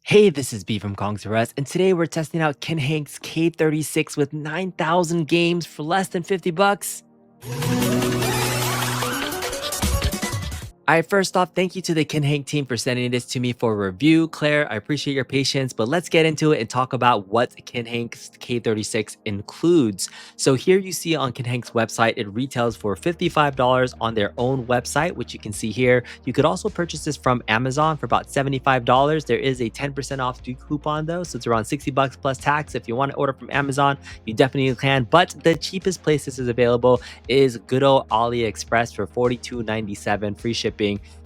Hey, this is B from Kongs R Us, and today we're testing out Kinhank's K36 with 9,000 games for less than 50 bucks. Alright, first off, thank you to the Kinhank team for sending this to me for review. Claire, I appreciate your patience, but let's get into it and talk about what Kinhank's K36 includes. So here you see on Kinhank's website, it retails for $55 on their own website, which you can see here. You could also purchase this from Amazon for about $75. There is a 10% off coupon though, so it's around 60 bucks plus tax. If you want to order from Amazon, you definitely can, but the cheapest place this is available is good old AliExpress for $42.97, free shipping.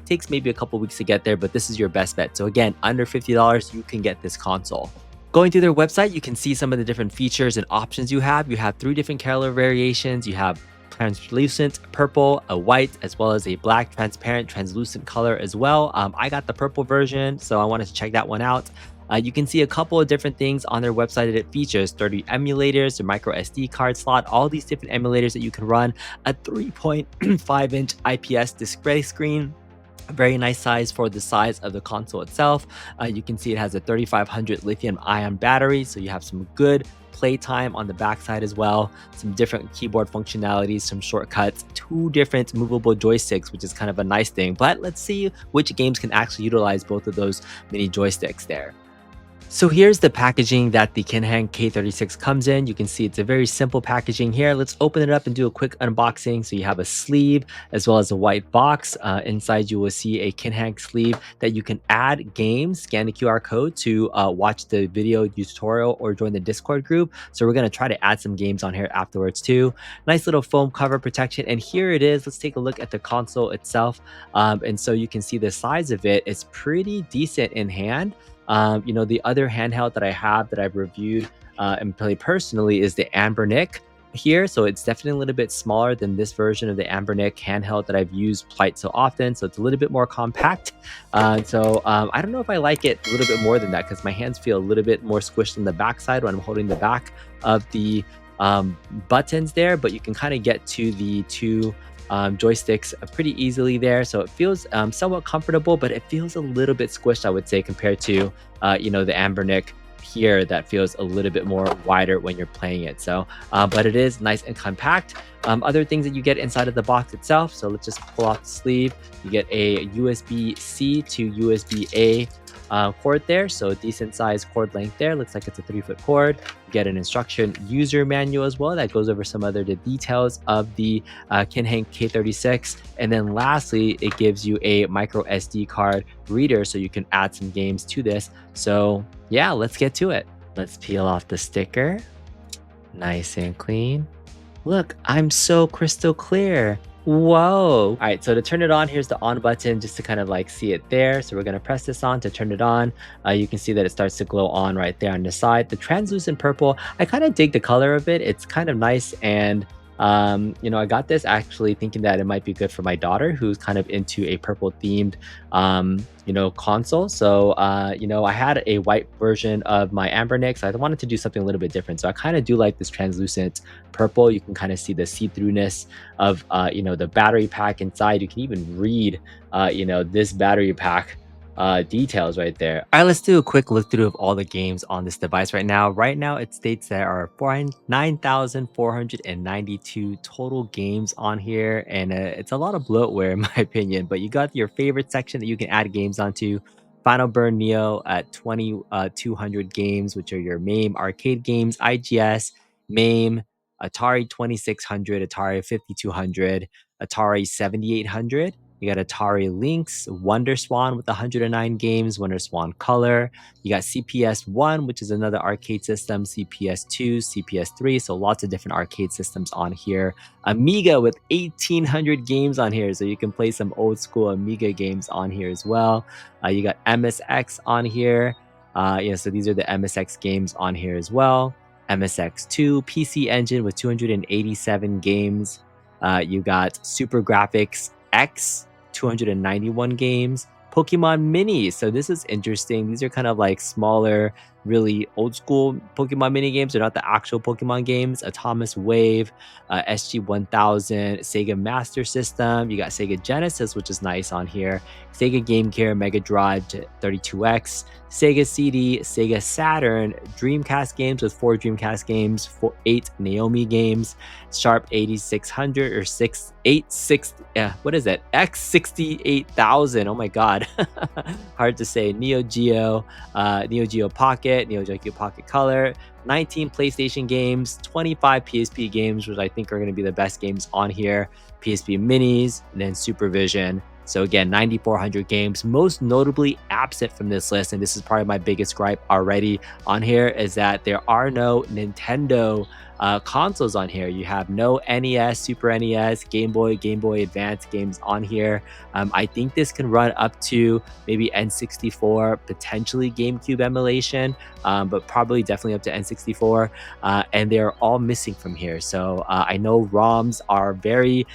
Takes maybe a couple weeks to get there, but this is your best bet. So again, under $50, you can get this console. Going through their website, you can see some of the different features and options you have. You have 3 different color variations. You have translucent, purple, a white, as well as a black, transparent, translucent color as well. I got the purple version, so I wanted to check that one out. You can see a couple of different things on their website that it features: 30 emulators, the micro SD card slot, all these different emulators that you can run, a 3.5-inch IPS display screen, a very nice size for the size of the console itself. You can see it has a 3500 lithium-ion battery, so you have some good playtime on the backside as well. Some different keyboard functionalities, some shortcuts, 2 different movable joysticks, which is kind of a nice thing. But let's see which games can actually utilize both of those mini joysticks there. So here's the packaging that the Kinhank K36 comes in. You can see it's a very simple packaging here. Let's open it up and do a quick unboxing. So you have a sleeve as well as a white box. Inside you will see a Kinhank sleeve that you can add games, scan the QR code to watch the video tutorial or join the Discord group. So we're going to try to add some games on here afterwards too. Nice little foam cover protection. And here it is. Let's take a look at the console itself. And so you can see the size of it is pretty decent in hand. The other handheld that I have that I've reviewed and played personally is the Anbernic here. So it's definitely a little bit smaller than this version of the Anbernic handheld that I've used quite so often. So it's a little bit more compact. I don't know if I like it a little bit more than that because my hands feel a little bit more squished on the backside when I'm holding the back of the buttons there, but you can kind of get to the 2 joysticks pretty easily there, so it feels somewhat comfortable, but it feels a little bit squished, I would say, compared to the Anbernic here that feels a little bit more wider when you're playing it. So but it is nice and compact. Other things that you get inside of the box itself, so let's just pull off the sleeve. You get a USB-C to USB-A cord there, so decent size cord length there. Looks like it's a 3-foot cord. You get an instruction user manual as well that goes over some other details of the Kinhank K36. And then lastly, it gives you a micro SD card reader so you can add some games to this. So yeah, let's get to it. Let's peel off the sticker. Nice and clean. Look, I'm so crystal clear. Whoa. All right, so to turn it on, here's the on button just to kind of like see it there. So we're going to press this on to turn it on. You can see that it starts to glow on right there on the side. The translucent purple, I kind of dig the color of it. It's kind of nice. And I got this actually thinking that it might be good for my daughter who's kind of into a purple themed console. So I had a white version of my Anbernic, so I wanted to do something a little bit different. So I kind of do like this translucent purple. You can kind of see the see-throughness of the battery pack inside. You can even read this battery pack details right there. All right, let's do a quick look through of all the games on this device right now. Right now, it states there are 9,492 total games on here, and it's a lot of bloatware in my opinion. But you got your favorite section that you can add games onto. Final Burn Neo at 2,200 games, which are your MAME arcade games, IGS, MAME, Atari 2600, Atari 5200, Atari 7800. You got Atari Lynx, Wonder Swan with 109 games, Wonder Swan Color. You got CPS 1, which is another arcade system, CPS 2, CPS 3, so lots of different arcade systems on here. Amiga with 1,800 games on here, so you can play some old school Amiga games on here as well. You got MSX on here. So these are the MSX games on here as well. MSX2, PC Engine with 287 games. You got Super Graphics X, 291 games. Pokemon Mini. So this is interesting. These are kind of like smaller really old school Pokemon mini games. They're not the actual Pokemon games. AtomisWave, SG-1000, Sega Master System. You got Sega Genesis, which is nice on here. Sega Game Gear, Mega Drive 32X, Sega CD, Sega Saturn, Dreamcast games with 4 Dreamcast games, 8 Naomi games, Sharp 8600 or 686, yeah, what is it? X68000. Oh my god. Hard to say. Neo Geo Pocket, Neo Geo Pocket Color, 19 PlayStation games, 25 PSP games, which I think are going to be the best games on here, PSP Minis, and then Supervision. So again, 9,400 games. Most notably absent from this list, and this is probably my biggest gripe already on here, is that there are no Nintendo consoles on here. You have no NES, Super NES, Game Boy Advance games on here. I think this can run up to maybe N64, potentially GameCube emulation, but probably definitely up to N64. And they're all missing from here. So I know ROMs are very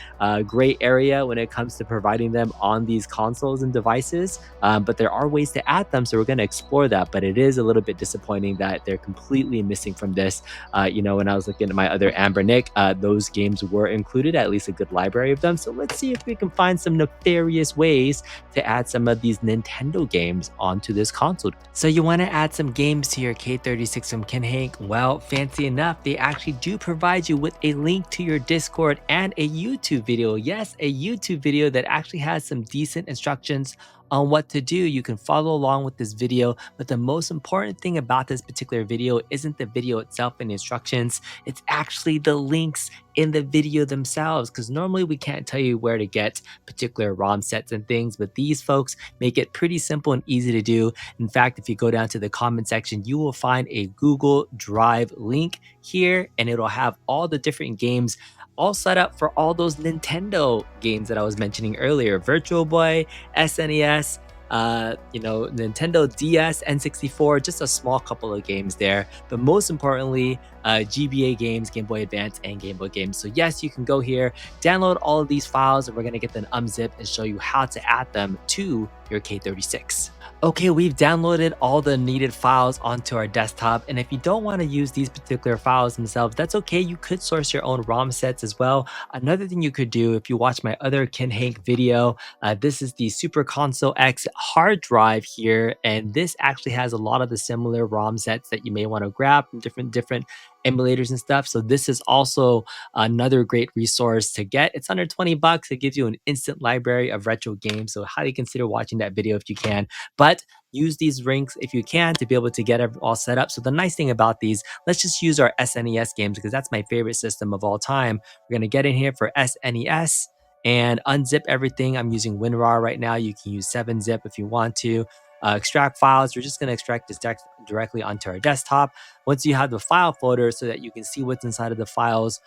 gray area when it comes to providing them on these consoles and devices, but there are ways to add them. So we're going to explore that. But it is a little bit disappointing that they're completely missing from this. When I was looking at my other Amber Nick, those games were included, at least a good library of them. So let's see if we can find some nefarious ways to add some of these Nintendo games onto this console. So you want to add some games to your K36 from Kinhank? Well, fancy enough, they actually do provide you with a link to your Discord and a YouTube video. Yes, a YouTube video that actually has some decent instructions on what to do. You can follow along with this video, but the most important thing about this particular video isn't the video itself and the instructions, it's actually the links in the video themselves, because normally we can't tell you where to get particular ROM sets and things, but these folks make it pretty simple and easy to do. In fact, if you go down to the comment section, you will find a Google Drive link here, and it'll have all the different games all set up for all those Nintendo games that I was mentioning earlier. Virtual Boy, SNES, Nintendo DS, N64, just a small couple of games there. But most importantly, GBA games, Game Boy Advance, and Game Boy games. So yes, you can go here, download all of these files, and we're going to get them unzipped and show you how to add them to your K36. Okay, we've downloaded all the needed files onto our desktop, and if you don't want to use these particular files themselves, that's okay. You could source your own ROM sets as well. Another thing you could do, if you watch my other Kinhank video, this is the Super Console X hard drive here, and this actually has a lot of the similar ROM sets that you may want to grab from different emulators and stuff. So this is also another great resource to get. It's under 20 bucks. It gives you an instant library of retro games. So highly consider watching that video if you can. But use these links if you can to be able to get it all set up. So the nice thing about these, let's just use our SNES games because that's my favorite system of all time. We're going to get in here for SNES and unzip everything. I'm using WinRAR right now. You can use 7-zip if you want to. Extract files. We're just going to extract this directly onto our desktop. Once you have the file folder so that you can see what's inside of the files,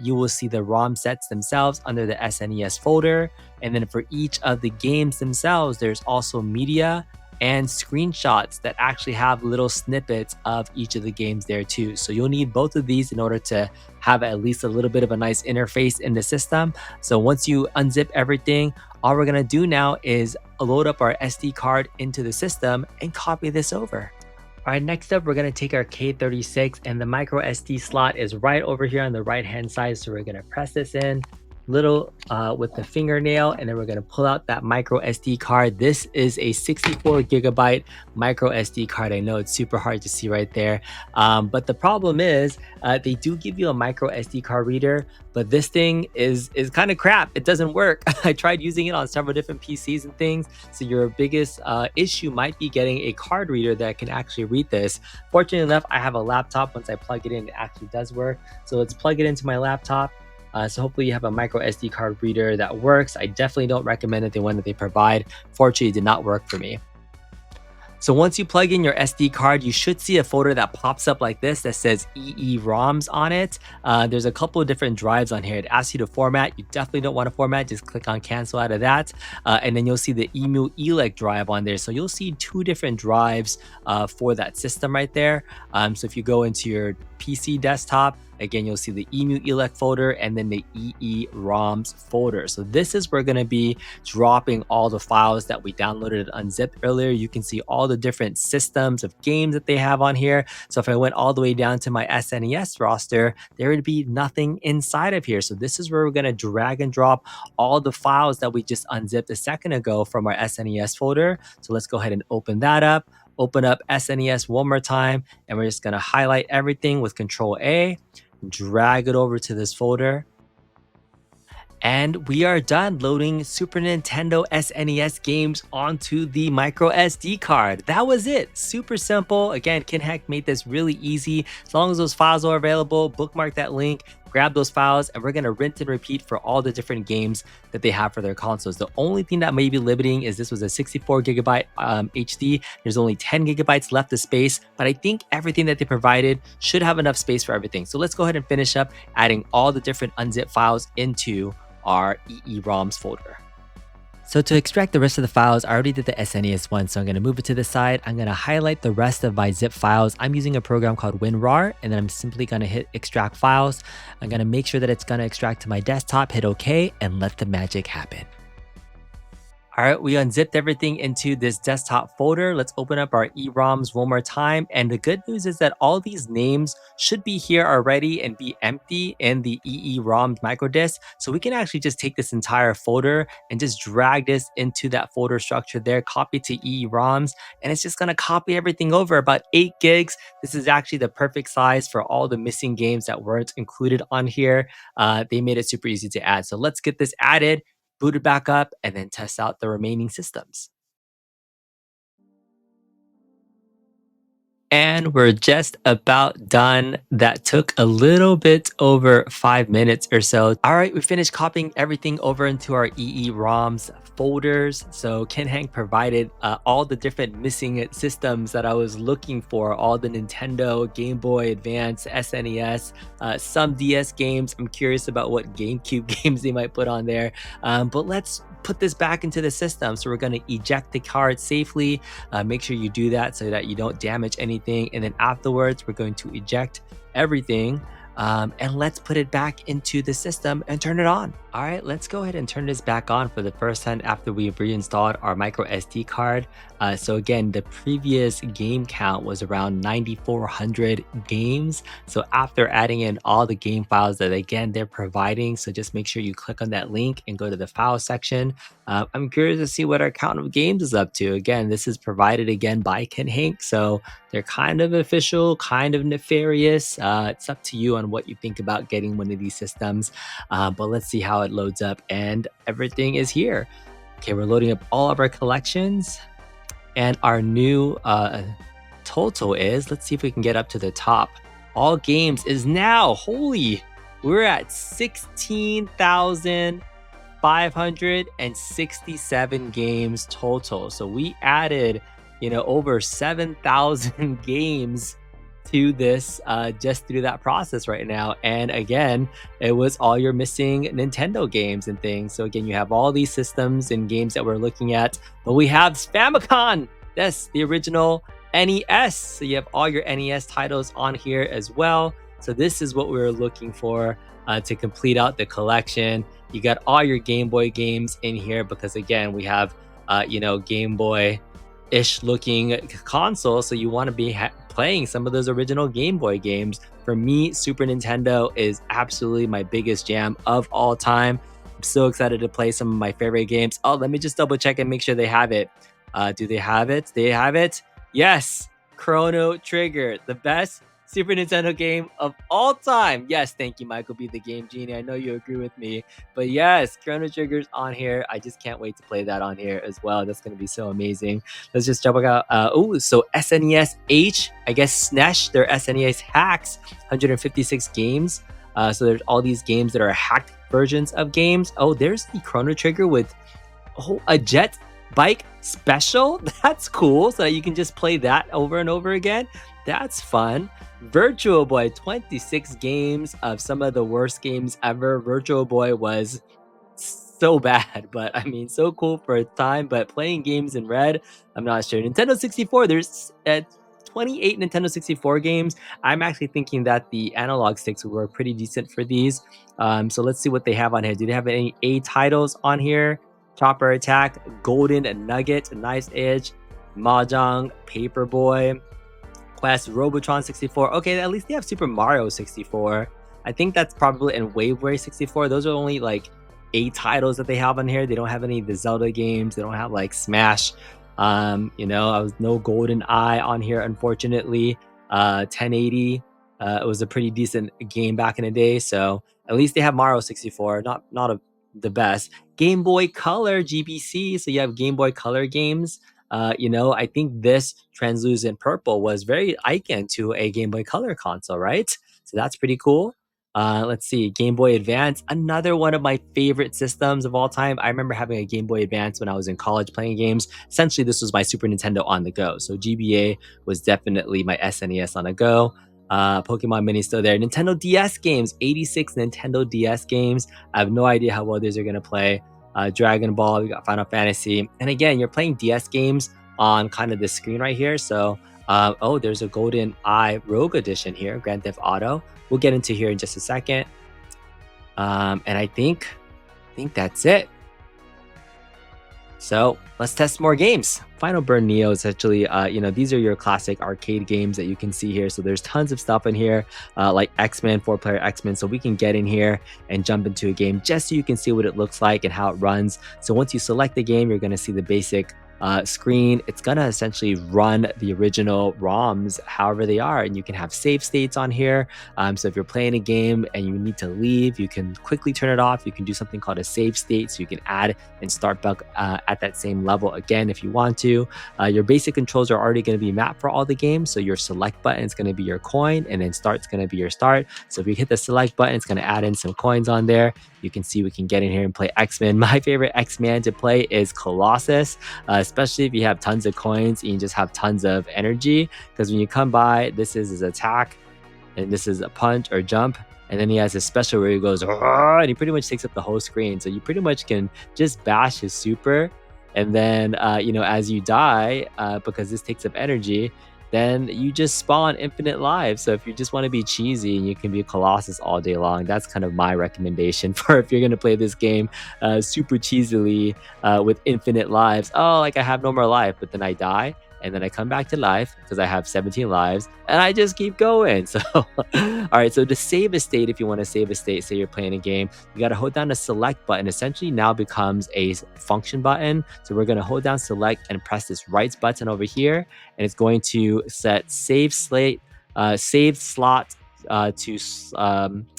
you will see the ROM sets themselves under the SNES folder. And then for each of the games themselves, there's also media and screenshots that actually have little snippets of each of the games there too. So you'll need both of these in order to have at least a little bit of a nice interface in the system. So once you unzip everything, all we're gonna do now is load up our SD card into the system and copy this over. All right, next up, we're gonna take our K36 and the micro SD slot is right over here on the right-hand side. So we're gonna press this in little with the fingernail, and then we're going to pull out that micro SD card. This is a 64 gigabyte micro SD card. I know it's super hard to see right there, but the problem is they do give you a micro SD card reader, but this thing is kind of crap. It doesn't work. I tried using it on several different PCs and things, so your biggest issue might be getting a card reader that can actually read this. Fortunately enough, I have a laptop. Once I plug it in, it actually does work. So let's plug it into my laptop. So hopefully you have a micro SD card reader that works. I definitely don't recommend it, the one that they provide. Fortunately, it did not work for me. So once you plug in your SD card, you should see a folder that pops up like this that says EEROMS on it. There's a couple of different drives on here. It asks you to format. You definitely don't want to format. Just click on cancel out of that. And then you'll see the EMU ELEC drive on there. So you'll see 2 different drives for that system right there. So if you go into your PC desktop, Again, you'll see the EMU-ELEC folder and then the EEROMS folder. So this is where we're going to be dropping all the files that we downloaded and unzipped earlier. You can see all the different systems of games that they have on here. So if I went all the way down to my SNES roster, there would be nothing inside of here. So this is where we're going to drag and drop all the files that we just unzipped a second ago from our SNES folder. So let's go ahead and open that up. Open up SNES one more time, and we're just going to highlight everything with Control A, drag it over to this folder. And we are done loading Super Nintendo SNES games onto the micro SD card. That was it. Super simple. Again, Kinhank made this really easy. As long as those files are available, bookmark that link, grab those files, and we're going to rinse and repeat for all the different games that they have for their consoles. The only thing that may be limiting is this was a 64 gigabyte HD. There's only 10 gigabytes left of space, but I think everything that they provided should have enough space for everything. So let's go ahead and finish up adding all the different unzip files into our EEROMS folder. So to extract the rest of the files, I already did the SNES one, so I'm going to move it to the side. I'm going to highlight the rest of my zip files. I'm using a program called WinRAR, and then I'm simply going to hit extract files. I'm going to make sure that it's going to extract to my desktop, hit OK, and let the magic happen. All right, we unzipped everything into this desktop folder. Let's open up our EEROMS one more time. And the good news is that all these names should be here already and be empty in the EEROMS microdisk. So we can actually just take this entire folder and just drag this into that folder structure there, copy to EEROMS, and it's just gonna copy everything over about 8 gigs. This is actually the perfect size for all the missing games that weren't included on here. They made it super easy to add. So let's get this added, boot it back up, and then test out the remaining systems. And we're just about done. That took a little bit over 5 minutes or so. All right, we finished copying everything over into our EEROMS folders. So Kinhank provided all the different missing systems that I was looking for, all the Nintendo, Game Boy Advance, SNES, some DS games. I'm curious about what GameCube games they might put on there. But let's put this back into the system. So we're going to eject the card safely. Make sure you do that so that you don't damage anything. And then afterwards, we're going to eject everything. And let's put it back into the system and turn it on. All right, let's go ahead and turn this back on for the first time after we've reinstalled our micro SD card. So again, the previous game count was around 9,400 games. So after adding in all the game files that again, they're providing, so just make sure you click on that link and go to the file section. I'm curious to see what our count of games is up to. Again, this is provided again by Kinhank, so they're kind of official, kind of nefarious. It's up to you on what you think about getting one of these systems. But let's see how it loads up, and everything is here. Okay, we're loading up all of our collections, and our new total is, let's see if we can get up to the top. All games is now, holy, we're at 16,567 games total. So we added, over 7,000 games to this just through that process right now. And again, it was all your missing Nintendo games and things. So again, you have all these systems and games that we're looking at, but we have Famicom. That's the original NES. So you have all your NES titles on here as well. So this is what we were looking for to complete out the collection. You got all your Game Boy games in here because again, we have, Game Boy-ish looking console. So you want to be playing some of those original Game Boy games. For me, Super Nintendo is absolutely my biggest jam of all time. I'm so excited to play some of my favorite games. Oh, let me just double check and make sure they have it. Do they have it? They have it. Yes, Chrono Trigger, the best Super Nintendo game of all time. Yes, thank you, Michael B, the Game Genie. I know you agree with me. But yes, Chrono Trigger's on here. I just can't wait to play that on here as well. That's going to be so amazing. Let's just jump out. So SNES H, I guess SNES, their SNES hacks, 156 games. So there's all these games that are hacked versions of games. Oh, there's the Chrono Trigger with a jet bike special. That's cool, so that you can just play that over and over again. That's fun. Virtual Boy, 26 games of some of the worst games ever. Virtual Boy was so bad, but I mean, so cool for a time. But playing games in red, I'm not sure. Nintendo 64, there's 28 Nintendo 64 games. I'm actually thinking that the analog sticks were pretty decent for these. So let's see what they have on here. Do they have any A titles on here? Chopper Attack, Golden Nugget, Nice Edge, Mahjong, Paperboy, Quest, Robotron 64. Okay, at least they have Super Mario 64. I think that's probably in Waveway 64. Those are only like 8 titles that they have on here. They don't have any of the Zelda games. They don't have like Smash. I was no Golden Eye on here, unfortunately. 1080. It was a pretty decent game back in the day. So at least they have Mario 64. The best. Game Boy Color GBC. So you have Game Boy Color games. I think this translucent purple was very icon to a Game Boy Color console, right? So that's pretty cool. Let's see, Game Boy Advance, another one of my favorite systems of all time. I remember having a Game Boy Advance when I was in college playing games. Essentially, this was my Super Nintendo on the go. So GBA was definitely my SNES on the go. Pokemon Mini still there. Nintendo DS games, 86 Nintendo DS games. I have no idea how well these are going to play. Dragon Ball, we got Final Fantasy. And again, you're playing DS games on kind of the screen right here. So, there's a Golden Eye Rogue Edition here, Grand Theft Auto. We'll get into here in just a second. And I think that's it. So let's test more games. Final Burn Neo is actually, these are your classic arcade games that you can see here. So there's tons of stuff in here, like X-Men, 4-player X-Men. So we can get in here and jump into a game just so you can see what it looks like and how it runs. So once you select the game, you're going to see the basic screen. It's going to essentially run the original ROMs however they are, and you can have save states on here. So if you're playing a game and you need to leave, you can quickly turn it off. You can do something called a save state, so you can add and start back at that same level again if you want to. Your basic controls are already going to be mapped for all the games, so your select button is going to be your coin, and then start's going to be your start. So if you hit the select button, it's going to add in some coins on there. You can see we can get in here and play X-Men. My favorite X-Man to play is Colossus, especially if you have tons of coins and you just have tons of energy, because when you come by, this is his attack and this is a punch or jump, and then he has his special where he goes and he pretty much takes up the whole screen. So you pretty much can just bash his super, and then as you die, because this takes up energy, then you just spawn infinite lives. So if you just want to be cheesy and you can be a Colossus all day long, that's kind of my recommendation for if you're going to play this game super cheesily with infinite lives. Oh, like I have no more life, but then I die. And then I come back to life because I have 17 lives and I just keep going. So, all right. So to save a state, if you want to save a state, say you're playing a game, you got to hold down the select button. Essentially now becomes a function button. So we're going to hold down select and press this right button over here. And it's going to set save slot to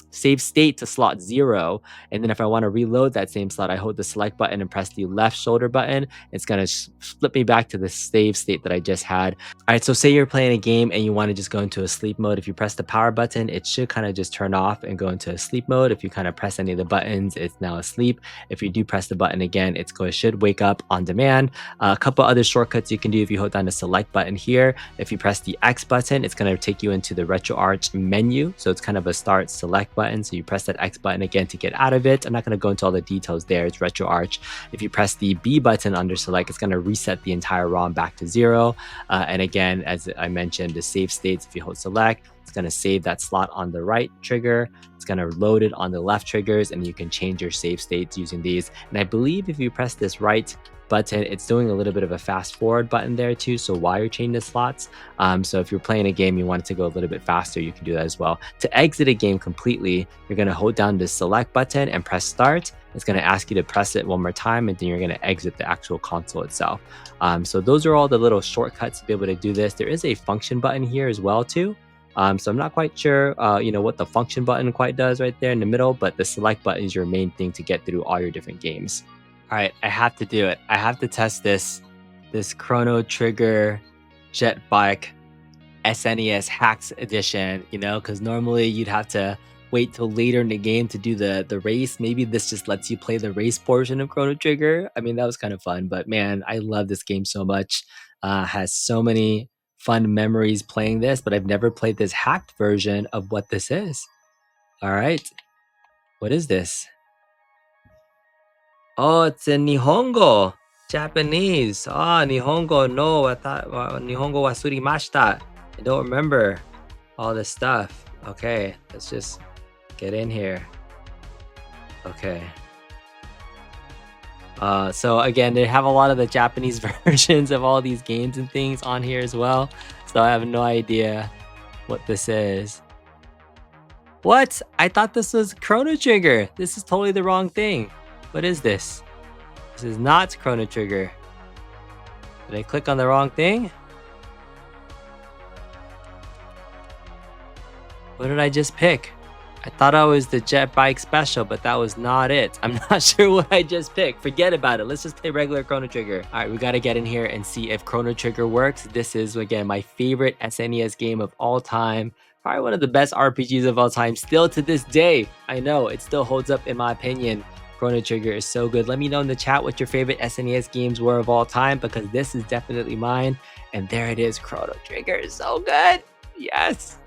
save state to slot 0. And then if I want to reload that same slot, I hold the select button and press the left shoulder button. It's going to flip me back to the save state that I just had. All right, so say you're playing a game and you want to just go into a sleep mode. If you press the power button, it should kind of just turn off and go into a sleep mode. If you kind of press any of the buttons, it's now asleep. If you do press the button again, it should wake up on demand. A couple other shortcuts you can do if you hold down the select button here. If you press the X button, it's going to take you into the RetroArch menu. So it's kind of a start select button. So you press that X button again to get out of it. I'm not going to go into all the details there. It's RetroArch. If you press the B button under select, it's going to reset the entire ROM back to 0. And again, as I mentioned, the save states, if you hold select, it's going to save that slot on the right trigger. It's going to load it on the left triggers, and you can change your save states using these. And I believe if you press this right button, it's doing a little bit of a fast forward button there too, so while you're changing the slots, so if you're playing a game you want it to go a little bit faster, you can do that as well. To exit a game completely, you're going to hold down the select button and press start. It's going to ask you to press it one more time, and then you're going to exit the actual console itself. So those are all the little shortcuts to be able to do this. There is a function button here as well too. So I'm not quite sure what the function button quite does right there in the middle, but the select button is your main thing to get through all your different games. All right, I have to do it. I have to test this Chrono Trigger Jet Bike SNES Hacks Edition, because normally you'd have to wait till later in the game to do the race. Maybe this just lets you play the race portion of Chrono Trigger. I mean, that was kind of fun, but man, I love this game so much. Has so many fun memories playing this, but I've never played this hacked version of what this is. All right, what is this? Oh, it's in Nihongo, Japanese. Ah, Nihongo no Nihongo wa surimashita. I don't remember all this stuff. Okay, let's just get in here. Okay. So again, they have a lot of the Japanese versions of all these games and things on here as well. So I have no idea what this is. What? I thought this was Chrono Trigger. This is totally the wrong thing. What is this? This is not Chrono Trigger. Did I click on the wrong thing? What did I just pick? I thought I was the Jet Bike Special, but that was not it. I'm not sure what I just picked. Forget about it. Let's just play regular Chrono Trigger. All right, we got to get in here and see if Chrono Trigger works. This is, again, my favorite SNES game of all time. Probably one of the best RPGs of all time, still to this day. I know, it still holds up in my opinion. Chrono Trigger is so good. Let me know in the chat what your favorite SNES games were of all time, because this is definitely mine. And there it is. Chrono Trigger is so good. Yes.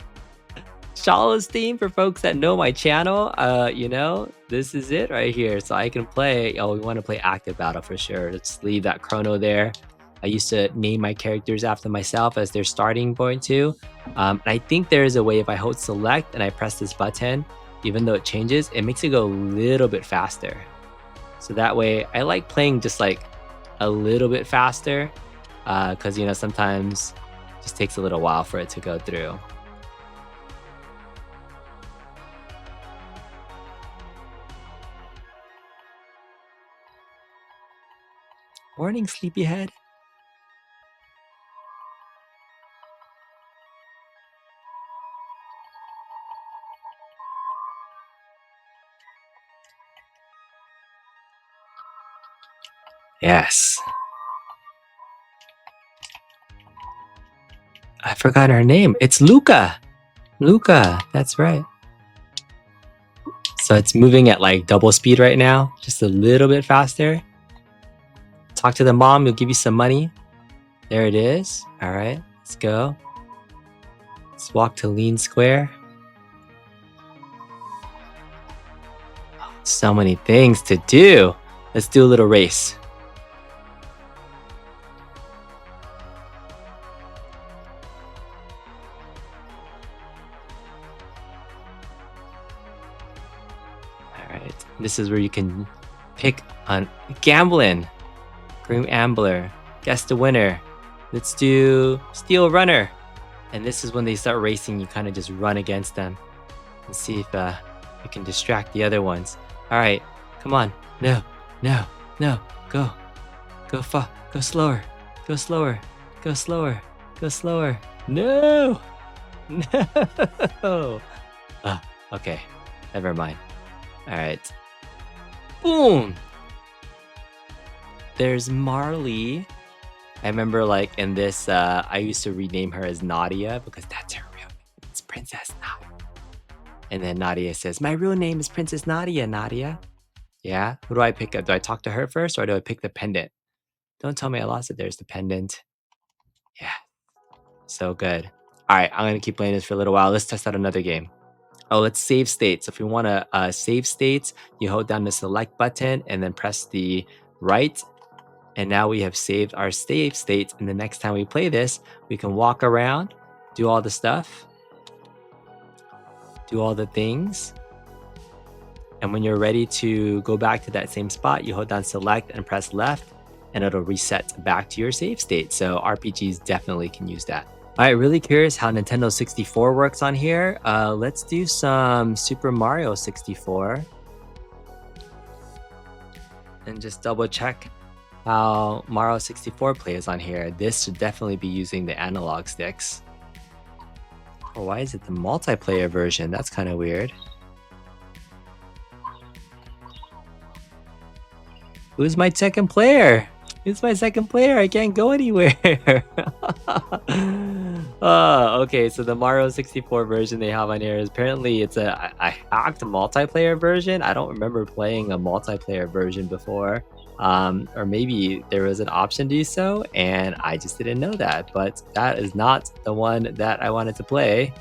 Shala's theme for folks that know my channel. You know, this is it right here. So I can play. Oh, we want to play active battle for sure. Let's leave that Chrono there. I used to name my characters after myself as their starting point too. I think there is a way if I hold select and I press this button, even though it changes, it makes it go a little bit faster. So that way, I like playing just like a little bit faster, because you know sometimes it just takes a little while for it to go through. Morning, sleepyhead. Yes. I forgot her name. It's Luca. Luca, that's right. So it's moving at like double speed right now, just a little bit faster. Talk to the mom, he'll give you some money. There it is. All right, let's go. Let's walk to Lean Square. So many things to do. Let's do a little race. All right, this is where you can pick on gambling. Grim Ambler, guess the winner. Let's do Steel Runner. And this is when they start racing, you kind of just run against them and see if you can distract the other ones. All right, come on. No, no, no. Go. Go far. Go slower. Go slower. Go slower. Go slower. No. No. Okay. Never mind. All right. Boom. There's Marley. I remember like in this, I used to rename her as Nadia because that's her real name. It's Princess Nadia. And then Nadia says, my real name is Princess Nadia, Nadia. Yeah? Who do I pick up? Do I talk to her first or do I pick the pendant? Don't tell me I lost it. There's the pendant. Yeah. So good. All right. I'm going to keep playing this for a little while. Let's test out another game. Oh, let's save states. If we want to save states, you hold down the select button and then press the right. And now we have saved our save states. And the next time we play this, we can walk around, do all the stuff, do all the things. And when you're ready to go back to that same spot, you hold down select and press left, and it'll reset back to your save state. So RPGs definitely can use that. All right, really curious how Nintendo 64 works on here. Let's do some Super Mario 64 and just double check how Mario 64 plays on here. This should definitely be using the analog sticks. Oh, why is it the multiplayer version? That's kind of weird. Who's my second player? Who's my second player? I can't go anywhere. Oh, okay. So the Mario 64 version they have on here is apparently it's a hacked multiplayer version. I don't remember playing a multiplayer version before. Or maybe there was an option to do so and I just didn't know that, but that is not the one that I wanted to play.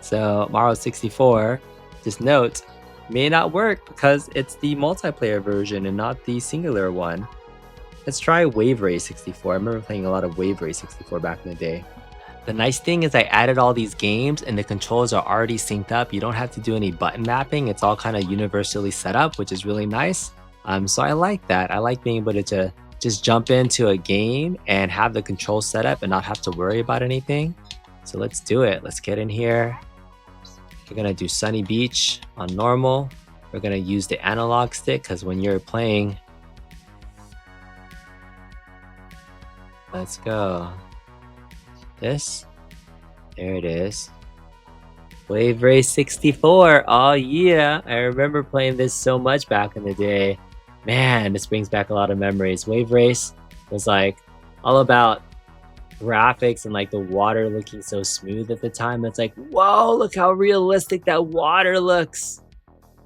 So Mario 64, just note, may not work because it's the multiplayer version and not the singular one. Let's try Wave Race 64. I remember playing a lot of Wave Race 64 back in the day. The nice thing is I added all these games and the controls are already synced up. You don't have to do any button mapping. It's all kind of universally set up, which is really nice. So I like that. I like being able to just jump into a game and have the control set up and not have to worry about anything. So let's do it. Let's get in here. We're gonna do Sunny Beach on normal. We're gonna use the analog stick because when you're playing, let's go. This, there it is. Wave Race 64. Oh yeah, I remember playing this so much back in the day. Man, this brings back a lot of memories. Wave Race was like all about graphics and like the water looking so smooth at the time. It's like, whoa, look how realistic that water looks.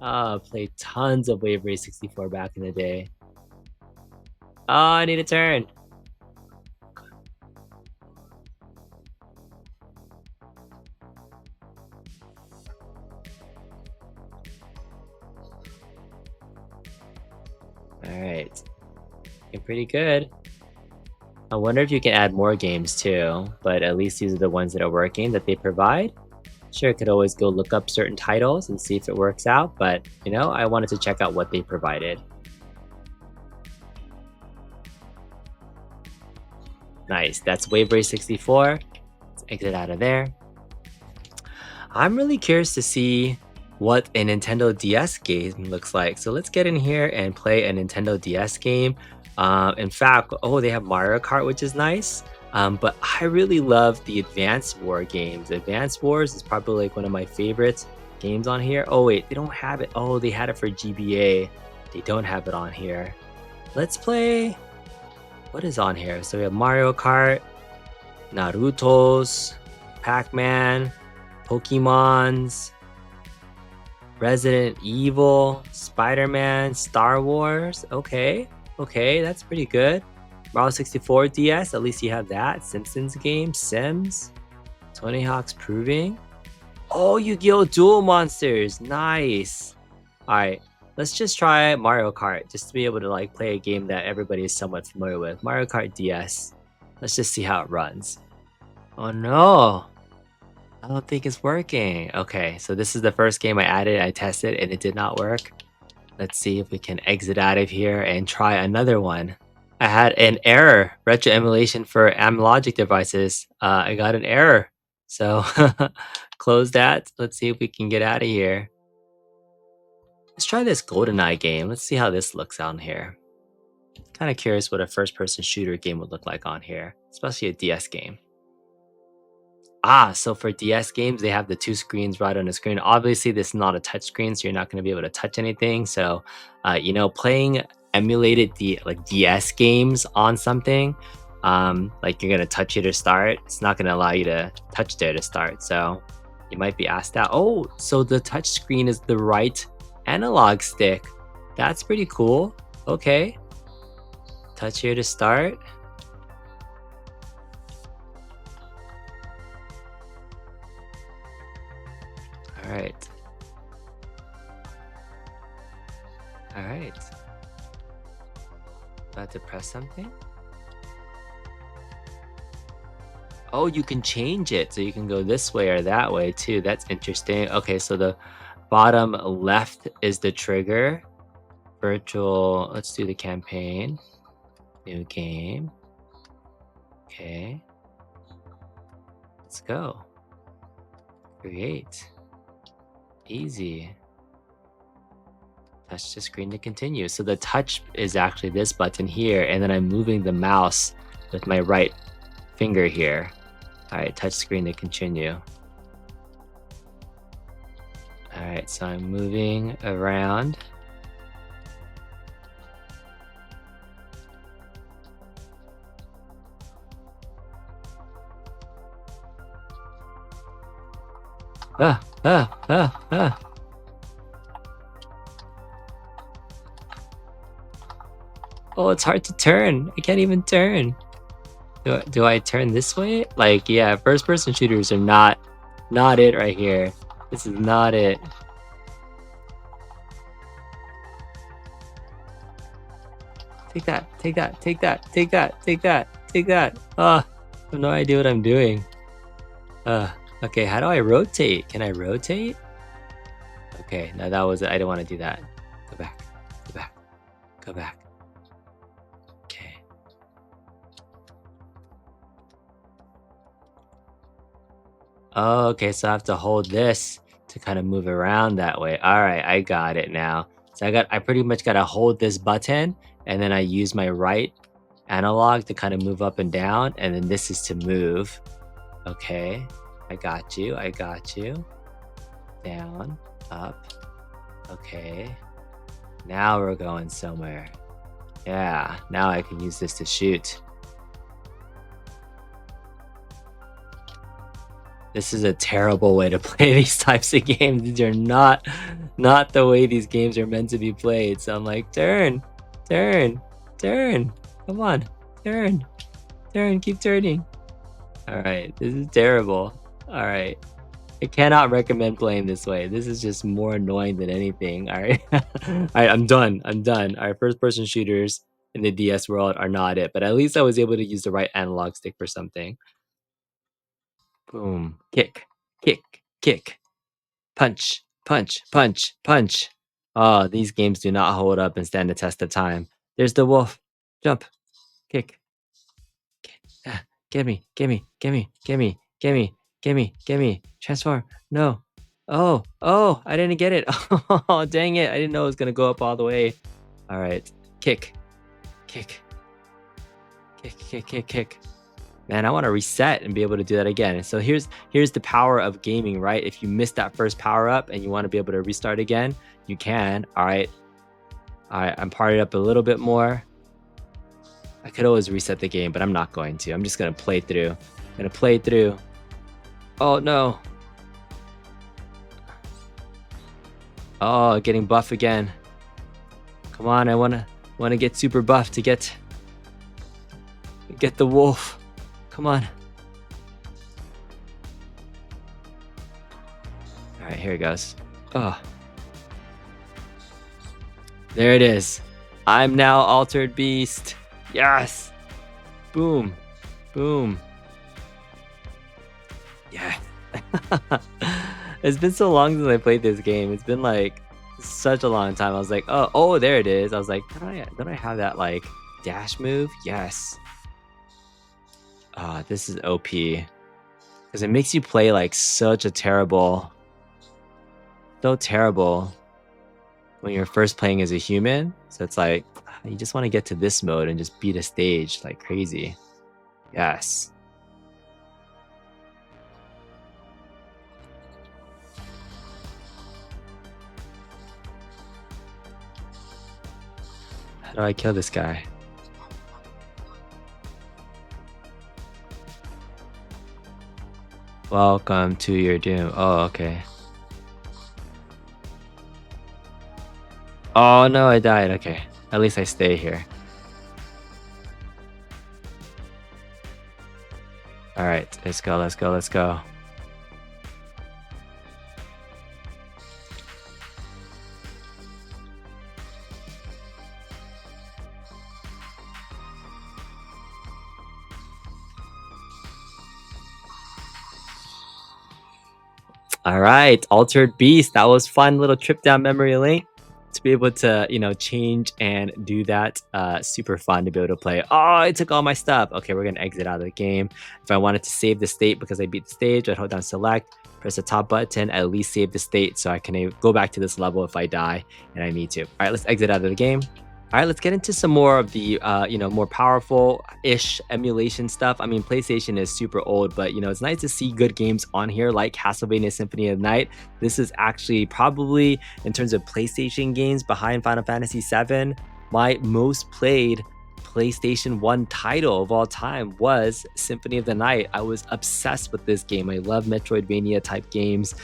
Played tons of Wave Race 64 back in the day. Oh, I need a turn. Alright. You're pretty good. I wonder if you can add more games too, but at least these are the ones that are working that they provide. Sure, I could always go look up certain titles and see if it works out, but you know, I wanted to check out what they provided. Nice, that's Wave Race 64. Let's exit out of there. I'm really curious to see what a Nintendo DS game looks like. So let's get in here and play a Nintendo DS game. In fact, oh, they have Mario Kart, which is nice. But I really love the Advance War games. Advance Wars is probably like one of my favorite games on here. Oh wait, they don't have it. Oh, they had it for GBA. They don't have it on here. Let's play. What is on here? So we have Mario Kart, Naruto's, Pac-Man, Pokemons, Resident Evil, Spider-Man, Star Wars. Okay, that's pretty good. Mario 64 DS, at least you have that. Simpsons game, Sims, Tony Hawk's Proving. Oh, Yu-Gi-Oh! Duel Monsters, nice. All right, let's just try Mario Kart, just to be able to like play a game that everybody is somewhat familiar with. Mario Kart DS. Let's just see how it runs. Oh no, I don't think it's working. Okay, so this is the first game I added. I tested and it did not work. Let's see if we can exit out of here and try another one. I had an error. Retro emulation for Amlogic devices. I got an error. So close that. Let's see if we can get out of here. Let's try this GoldenEye game. Let's see how this looks on here. Kind of curious what a first-person shooter game would look like on here, especially a DS game. So for DS games, they have the two screens right on the screen. Obviously, this is not a touch screen, so you're not going to be able to touch anything. So, you know, playing emulated DS games on something, like you're going to touch it to start, it's not going to allow you to touch there to start. So you might be asked out. Oh, so the touch screen is the right analog stick. That's pretty cool. Okay. Touch here to start. All right. All right. About to press something. Oh, you can change it. So you can go this way or that way too. That's interesting. Okay, so the bottom left is the trigger. Virtual, let's do the campaign. New game. Okay. Let's go. Create. Easy. Touch the screen to continue. So the touch is actually this button here, and then I'm moving the mouse with my right finger here. All right, touch screen to continue. All right, so I'm moving around. Oh, it's hard to turn. I can't even turn. Do I turn this way? Like, yeah, first person shooters are not it right here. This is not it. Take that, take that, take that, take that, take that, take that. I have no idea what I'm doing. Okay, how do I rotate? Can I rotate? Okay, no, that was it. I didn't want to do that. Go back. Go back. Go back. Okay. Oh, okay, so I have to hold this to kind of move around that way. All right, I got it now. So I pretty much got to hold this button and then I use my right analog to kind of move up and down, and then this is to move. Okay. I got you. I got you. Down, up. Okay. Now we're going somewhere. Yeah, now I can use this to shoot. This is a terrible way to play these types of games. These are not the way these games are meant to be played. So I'm like, turn, turn, turn. Come on, turn, turn, keep turning. All right, this is terrible. All right. I cannot recommend playing this way. This is just more annoying than anything. All right. All right, I'm done. I'm done. Our first person shooters in the DS world are not it, but at least I was able to use the right analog stick for something. Boom. Kick, kick, kick. Punch, punch, punch, punch. Oh, these games do not hold up and stand the test of time. There's the wolf. Jump, kick. Ah, gimme, gimme, gimme, gimme, gimme, gimme, gimme. Transform. No. Oh, oh, I didn't get it. Oh, dang it. I didn't know it was going to go up all the way. All right. Kick, kick, kick, kick, kick, kick. Man, I want to reset and be able to do that again. So here's the power of gaming, right? If you miss that first power up and you want to be able to restart again, you can. All right. All right, I'm partied up a little bit more. I could always reset the game, but I'm not going to. I'm just going to play through. I'm going to play through. Oh, no. Oh, getting buff again. Come on, I want to get super buff to get the wolf. Come on. All right, here it goes. Oh. There it is. I'm now Altered Beast. Yes. Boom. Boom. Yeah. It's been so long since I played this game. It's been like such a long time. I was like, oh, there it is. I was like, don't I have that like dash move? Yes. This is OP. Because it makes you play like so terrible when you're first playing as a human. So it's like, you just want to get to this mode and just beat a stage like crazy. Yes. How do I kill this guy? Welcome to your doom. Oh, okay. Oh no, I died. Okay. At least I stay here. Alright, let's go, let's go, let's go. All right, Altered Beast. That was fun. Little trip down memory lane to be able to, change and do that. Super fun to be able to play. Oh, I took all my stuff. Okay, we're gonna exit out of the game. If I wanted to save the state because I beat the stage, I'd hold down select, press the top button, at least save the state so I can go back to this level if I die and I need to. All right, let's exit out of the game. All right, let's get into some more of the, more powerful-ish emulation stuff. I mean, PlayStation is super old, but, it's nice to see good games on here like Castlevania Symphony of the Night. This is actually probably, in terms of PlayStation games behind Final Fantasy VII, my most played PlayStation 1 title of all time was Symphony of the Night. I was obsessed with this game. I love Metroidvania type games.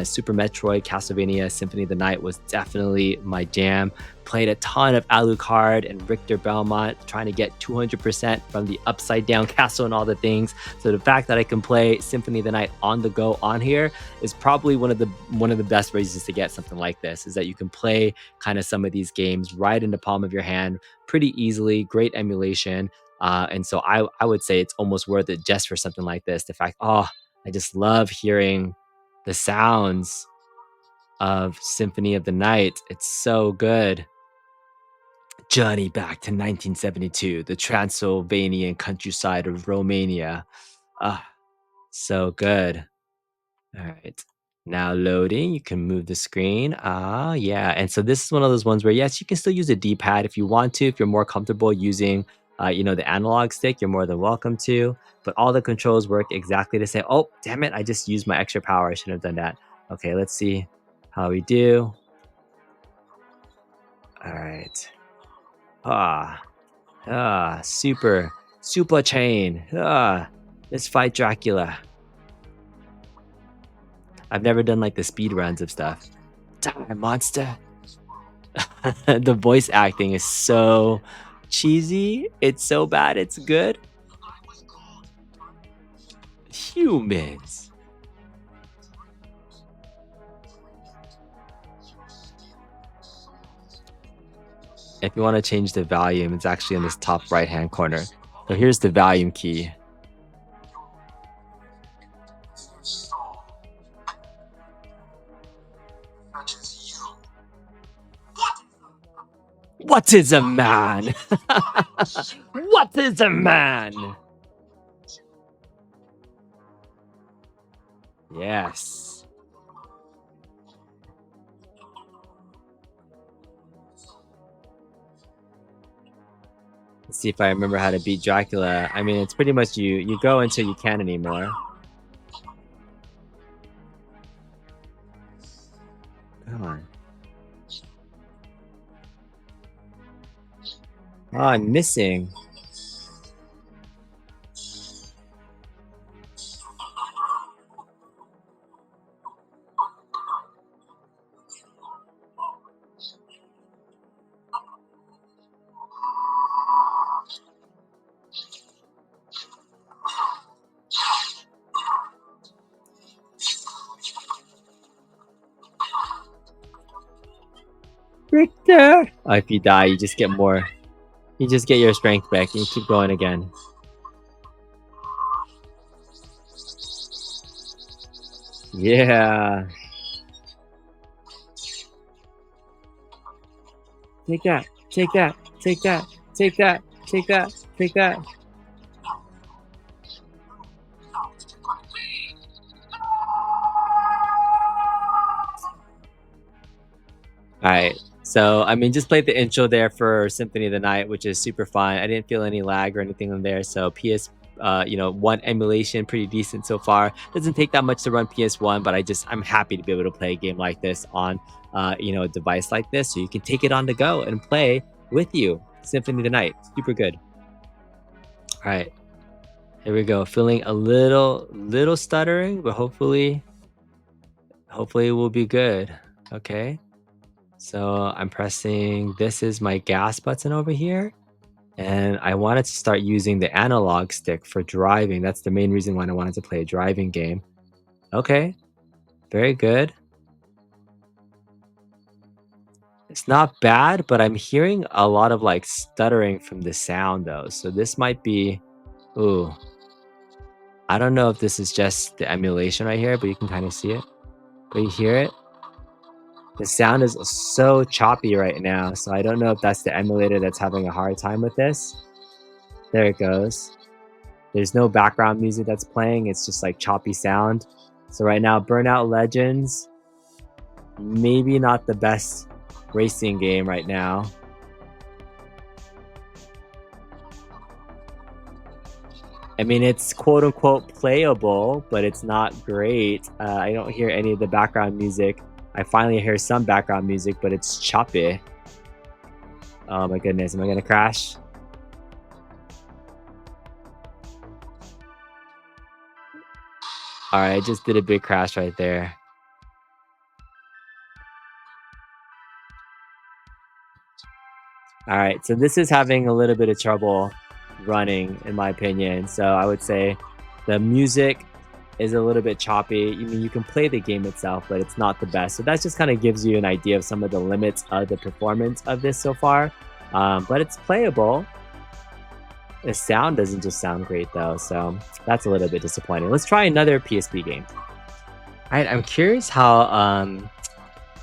Super Metroid, Castlevania, Symphony of the Night was definitely my jam. Played a ton of Alucard and Richter Belmont, trying to get 200% from the upside down castle and all the things. So the fact that I can play Symphony of the Night on the go on here is probably one of the best reasons to get something like this, is that you can play kind of some of these games right in the palm of your hand pretty easily. Great emulation. And so I would say it's almost worth it just for something like this. The fact, I just love hearing the sounds of Symphony of the Night. It's so good. Journey back to 1972, the Transylvanian countryside of Romania. Ah, so good. All right. Now loading, you can move the screen. Ah, yeah. And so this is one of those ones where, yes, you can still use a D-pad if you want to. If you're more comfortable using, the analog stick, you're more than welcome to. But all the controls work exactly the same. Oh, damn it. I just used my extra power. I shouldn't have done that. Okay, let's see how we do. All right. Super chain. Let's fight Dracula. I've never done like the speed runs of stuff. Die, monster. The voice acting is so cheesy. It's so bad. It's good. Humans. If you want to change the volume, it's actually in this top right-hand corner. So here's the volume key. What is a man? What is a man? Yes. Let's see if I remember how to beat Dracula. I mean, it's pretty much you go until you can't anymore. Come on. Oh, I'm missing. Victor! Oh, if you die, you just get more. You just get your strength back and you keep going again. Yeah. Take that. Take that. Take that. Take that. Take that. Take that. Alright. So, I mean, just played the intro there for Symphony of the Night, which is super fun. I didn't feel any lag or anything in there. So, PS1 emulation, pretty decent so far. Doesn't take that much to run PS1, but I'm happy to be able to play a game like this on, a device like this. So you can take it on the go and play with you. Symphony of the Night, super good. All right, here we go. Feeling a little stuttering, but hopefully it will be good. Okay. So I'm pressing, this is my gas button over here. And I wanted to start using the analog stick for driving. That's the main reason why I wanted to play a driving game. Okay, very good. It's not bad, but I'm hearing a lot of like stuttering from the sound though. So this might be, ooh. I don't know if this is just the emulation right here, but you can kind of see it. But you hear it? The sound is so choppy right now, so I don't know if that's the emulator that's having a hard time with this. There it goes. There's no background music that's playing, it's just like choppy sound. So right now, BurnOut Legends, maybe not the best racing game right now. I mean, it's quote-unquote playable, but it's not great. I don't hear any of the background music. I finally hear some background music, but it's choppy. Oh my goodness, am I gonna crash? Alright, I just did a big crash right there. Alright, so this is having a little bit of trouble running, in my opinion. So I would say the music is a little bit choppy. I mean, you can play the game itself, but it's not the best. So that just kind of gives you an idea of some of the limits of the performance of this so far. But it's playable. The sound doesn't just sound great though, so that's a little bit disappointing. Let's try another PSP game. Alright, I'm curious how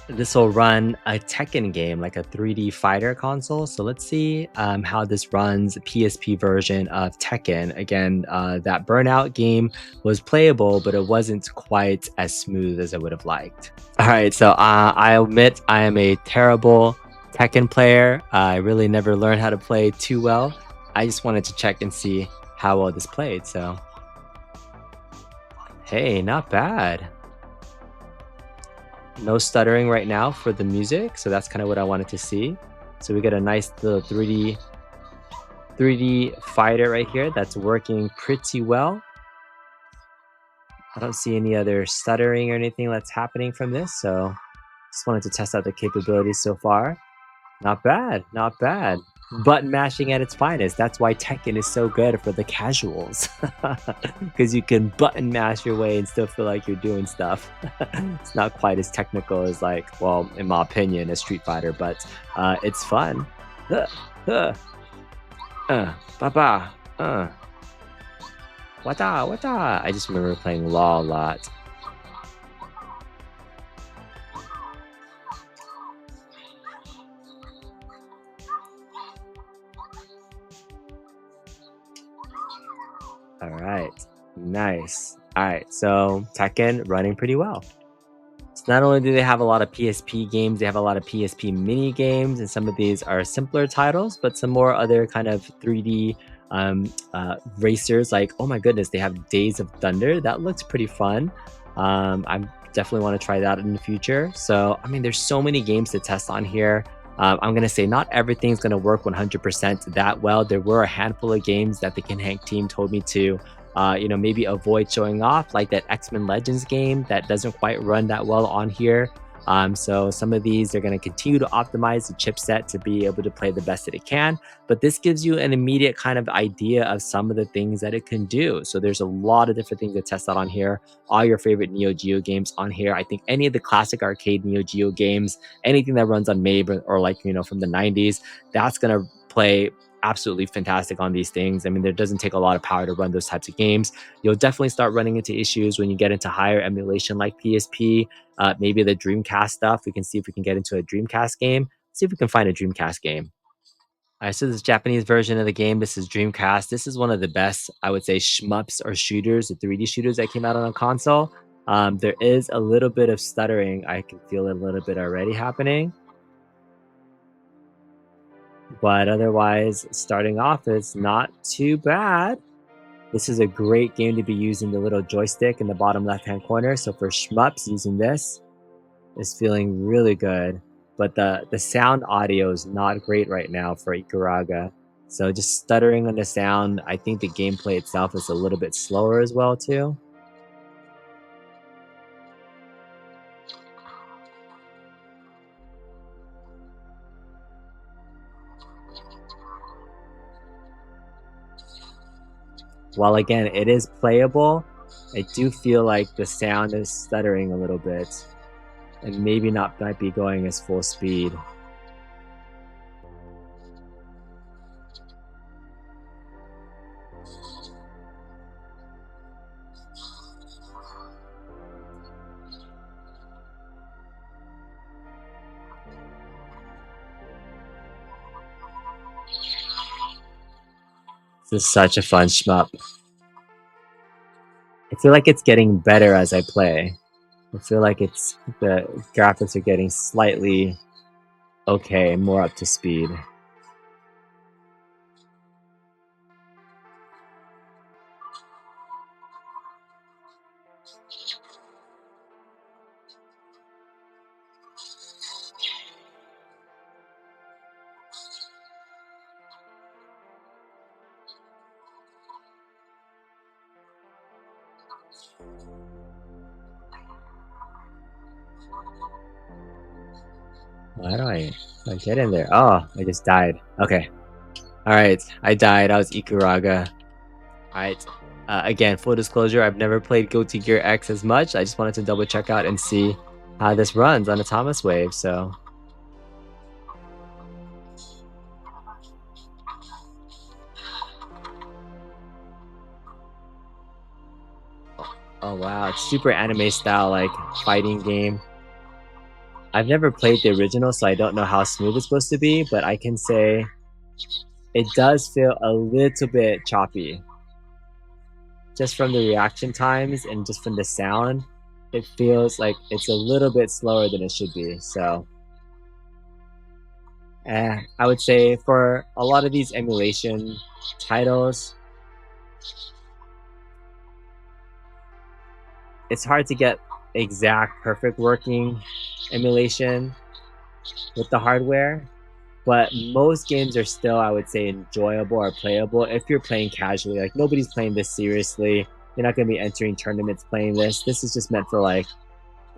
this will run a Tekken game, like a 3D fighter console. So let's see how this runs PSP version of Tekken. Again, that BurnOut game was playable, but it wasn't quite as smooth as I would have liked. All right, so I admit I am a terrible Tekken player. I really never learned how to play too well. I just wanted to check and see how well this played. So, hey, not bad. No stuttering right now for the music, so that's kind of what I wanted to see. So we get a nice little 3D fighter right here that's working pretty well. I don't see any other stuttering or anything that's happening from this, so just wanted to test out the capabilities so far. Not bad, not bad. Button mashing at its finest. That's why Tekken is so good for the casuals. Because you can button mash your way and still feel like you're doing stuff. It's not quite as technical as, like, well, in my opinion, a Street Fighter, but it's fun. Baba, wata. I just remember playing Law a lot. All right, nice. All right, so Tekken running pretty well. So not only do they have a lot of PSP games, they have a lot of PSP mini games, and some of these are simpler titles, but some more other kind of 3D racers. Like, oh my goodness, they have Days of Thunder. That looks pretty fun. I definitely want to try that in the future. So, I mean, there's so many games to test on here. I'm going to say not everything's going to work 100% that well. There were a handful of games that the Kinhank team told me to maybe avoid showing off, like that X-Men Legends game that doesn't quite run that well on here. So some of these, they're going to continue to optimize the chipset to be able to play the best that it can. But this gives you an immediate kind of idea of some of the things that it can do. So there's a lot of different things to test out on here. All your favorite Neo Geo games on here. I think any of the classic arcade Neo Geo games, anything that runs on MABE or like, from the 90s, that's going to play absolutely fantastic on these things. I mean, there doesn't take a lot of power to run those types of games. You'll definitely start running into issues when you get into higher emulation like PSP, maybe the Dreamcast stuff. We can see if we can get into a Dreamcast game. See if we can find a Dreamcast game. All right, so this Japanese version of the game, this is Dreamcast. This is one of the best, I would say, shmups or shooters, the 3D shooters that came out on a console. There is a little bit of stuttering. I can feel a little bit already happening. But otherwise, starting off, it's not too bad. This is a great game to be using the little joystick in the bottom left-hand corner. So for shmups, using this is feeling really good. But the sound audio is not great right now for Ikaruga. So just stuttering on the sound. I think the gameplay itself is a little bit slower as well too. While again, it is playable, I do feel like the sound is stuttering a little bit and maybe not might be going as full speed. This is such a fun shmup. I feel like it's getting better as I play. I feel like the graphics are getting slightly okay, more up to speed. Why do I get in there? Oh, I just died. Okay. Alright, I died. I was Ikaruga. Alright. Again, full disclosure, I've never played Guilty Gear X as much. I just wanted to double check out and see how this runs on AtomisWave, so... Oh wow, it's super anime style like fighting game. I've never played the original, so I don't know how smooth it's supposed to be, but I can say it does feel a little bit choppy. Just from the reaction times and just from the sound, it feels like it's a little bit slower than it should be. So, I would say for a lot of these emulation titles, it's hard to get exact perfect working emulation with the hardware. But most games are still, I would say, enjoyable or playable if you're playing casually. Like nobody's playing this seriously. You're not going to be entering tournaments playing this. This is just meant for like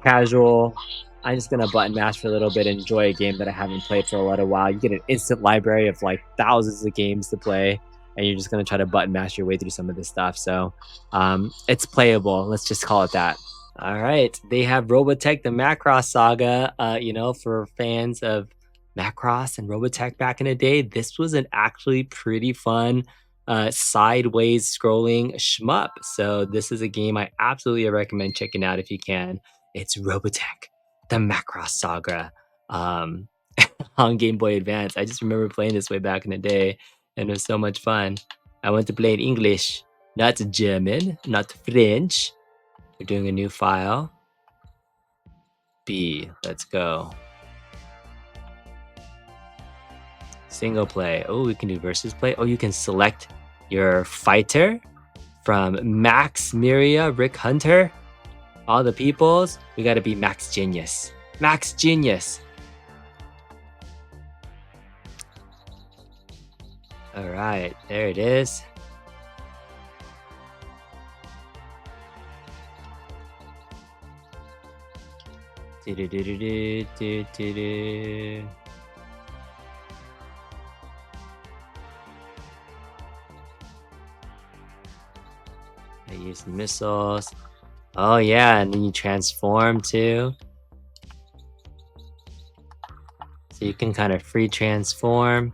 casual. I'm just gonna button mash for a little bit, enjoy a game that I haven't played for a little while. You get an instant library of like thousands of games to play, and you're just gonna try to button mash your way through some of this stuff. So it's playable. Let's just call it that. All right, they have Robotech, the Macross Saga. For fans of Macross and Robotech back in the day, this was an actually pretty fun sideways scrolling shmup. So this is a game I absolutely recommend checking out if you can. It's Robotech, the Macross Saga, um, on Game Boy Advance. I just remember playing this way back in the day, and it was so much fun. I want to play in English, not German, not French. We're doing a new file. B, let's go. Single play. Oh, we can do versus play. Oh, you can select your fighter from Max, Miria, Rick Hunter, all the peoples. We got to be Max Genius. Max Genius. All right, there it is. Do-do-do-do-do-do-do-do. I use missiles. Oh yeah, and then you transform too. So you can kind of free transform.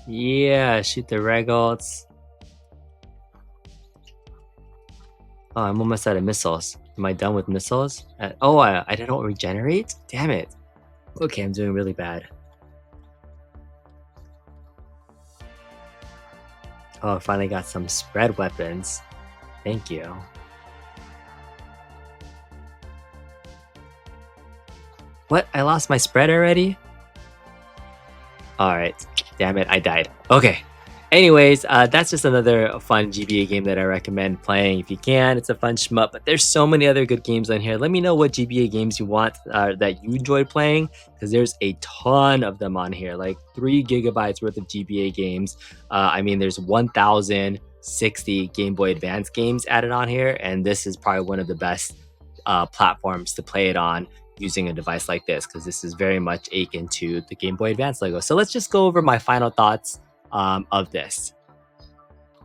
Yeah, shoot the regals. Oh, I'm almost out of missiles. Am I done with missiles? I don't regenerate? Damn it. Okay, I'm doing really bad. Oh, I finally got some spread weapons. Thank you. What? I lost my spread already? Alright. Damn it, I died. Okay. Anyways, that's just another fun GBA game that I recommend playing if you can. It's a fun shmup, but there's so many other good games on here. Let me know what GBA games you want that you enjoy playing, because there's a ton of them on here, like 3 gigabytes worth of GBA games. There's 1,060 Game Boy Advance games added on here, and this is probably one of the best platforms to play it on using a device like this, because this is very much akin to the Game Boy Advance Lego. So let's just go over my final thoughts of this.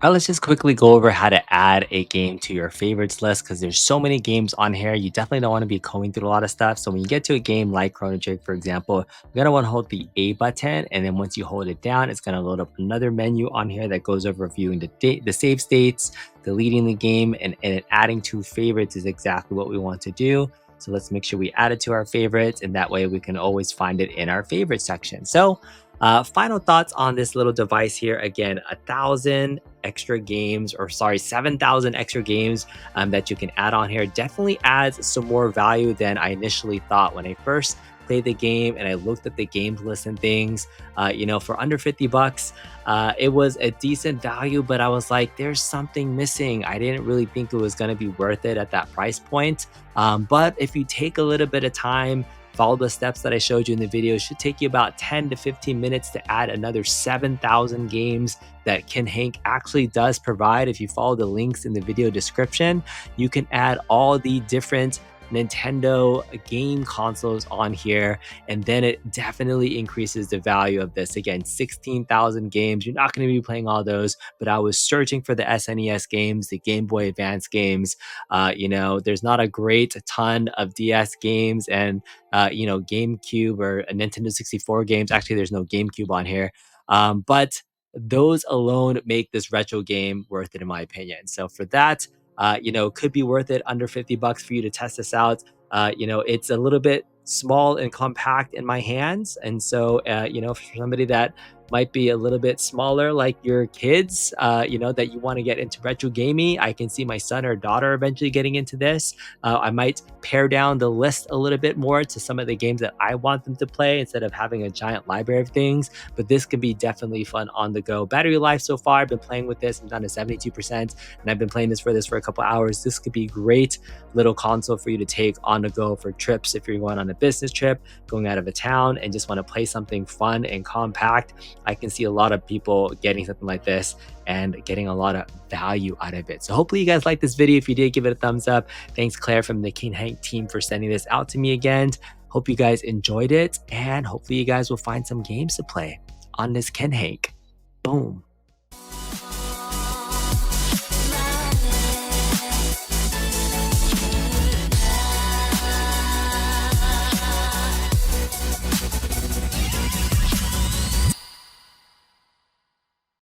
Let's just quickly go over how to add a game to your favorites list, because there's so many games on here. You definitely don't want to be combing through a lot of stuff. So when you get to a game like Chrono Trigger, for example, you're going to want to hold the A button, and then once you hold it down, it's going to load up another menu on here that goes over viewing the save states, deleting the game, and adding to favorites is exactly what we want to do. So let's make sure we add it to our favorites, and that way we can always find it in our favorite section. So final thoughts on this little device here. Again, 7,000 extra games that you can add on here. Definitely adds some more value than I initially thought when I first played the game and I looked at the games list and things. For under 50 bucks, it was a decent value, but I was like, there's something missing. I didn't really think it was going to be worth it at that price point. But if you take a little bit of time, follow the steps that I showed you in the video, it should take you about 10 to 15 minutes to add another 7,000 games that Kinhank actually does provide. If you follow the links in the video description, you can add all the different Nintendo game consoles on here, and then it definitely increases the value of this. Again, 16,000 games. You're not going to be playing all those, but I was searching for the SNES games, the Game Boy Advance games. There's not a great ton of DS games and GameCube or Nintendo 64 games. Actually, there's no GameCube on here, but those alone make this retro game worth it in my opinion. So for that, could be worth it under 50 bucks for you to test this out. It's a little bit small and compact in my hands. And so, for somebody that might be a little bit smaller, like your kids, that you want to get into retro gaming, I can see my son or daughter eventually getting into this. I might pare down the list a little bit more to some of the games that I want them to play instead of having a giant library of things. But this can be definitely fun on the go. Battery life so far, I've been playing with this. I'm down to 72%, and I've been playing this for a couple hours. This could be great little console for you to take on the go for trips if you're going on a business trip, going out of a town, and just want to play something fun and compact. I can see a lot of people getting something like this and getting a lot of value out of it. So hopefully you guys liked this video. If you did, give it a thumbs up. Thanks, Claire from the Kinhank team, for sending this out to me again. Hope you guys enjoyed it, and hopefully you guys will find some games to play on this Kinhank. Boom.